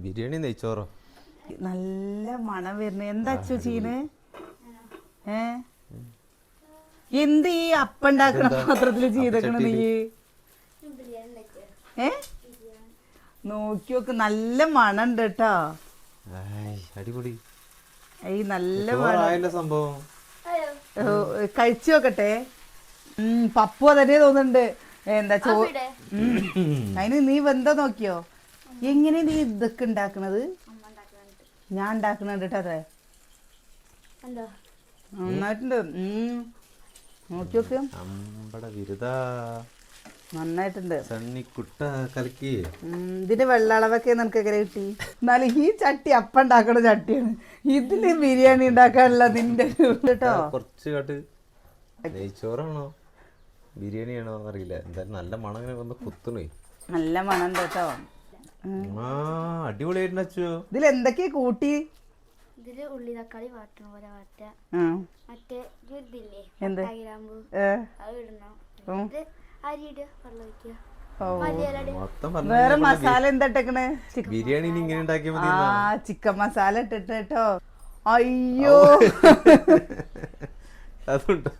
ബിരിയാണി നെയ്ച്ചോറോ? നല്ല മണം വരുന്നു. എന്താ അച്ചു ചീന്? എന്ത് ഈ അപ്പം ഉണ്ടാക്കണ പാത്രത്തില് ചെയ്തേക്കണ നീ? നോക്കി നോക്ക്, നല്ല മണം ഉണ്ട് കേട്ടോ. അടിപൊളി. ഈ നല്ല മണം സംഭവം. കഴിച്ചു നോക്കട്ടെ. പപ്പു അതന്നെ തോന്നുന്നുണ്ട്. എന്താ അതിന് നീ വെന്താ നോക്കിയോ? എങ്ങനെ നീ ഇതൊക്കെ ഉണ്ടാക്കണത്? ഞാൻ ഉണ്ടാക്കണുണ്ട് കേട്ടോ. അതെ നന്നായിട്ടുണ്ട്. നോക്കി നോക്ക്, നന്നായിട്ടുണ്ട്. ഇതിന്റെ വെള്ള അളവൊക്കെ നിനക്ക് എങ്ങനെ കിട്ടി? എന്നാലും ഈ ചട്ടി അപ്പം ഉണ്ടാക്കണ ചട്ടിയാണ്. ഇതില് ബിരിയാണി ഉണ്ടാക്കാനുള്ള നിന്റെ കേട്ടോ. നെയ്ച്ചോറാണോ ബിരിയാണിയാണോ അറിയില്ല, എന്തായാലും നല്ല മണം ഇങ്ങനെ വന്ന് കുത്തുണേ. നല്ല മണം കേട്ടോ. അടിപൊളിയായിട്ട്. ഇതിൽ എന്തൊക്കെയാ കൂട്ടി? ഇതില് ഉള്ളി തക്കാളി വാട്ടണ പോലെ വാട്ടുക. മറ്റേ എന്ത് അത് ഇടണം. അരി ഇടുക, വെള്ളം ഒഴിക്കുക. വേറെ മസാല എന്താ ഇട്ടേക്കണേ? ബിരിയാണി ഇങ്ങനെ ഉണ്ടാക്കിയാൽ മതി. ചിക്കൻ മസാല ഇട്ടിട്ട് കേട്ടോ. അയ്യോ അതുണ്ട്.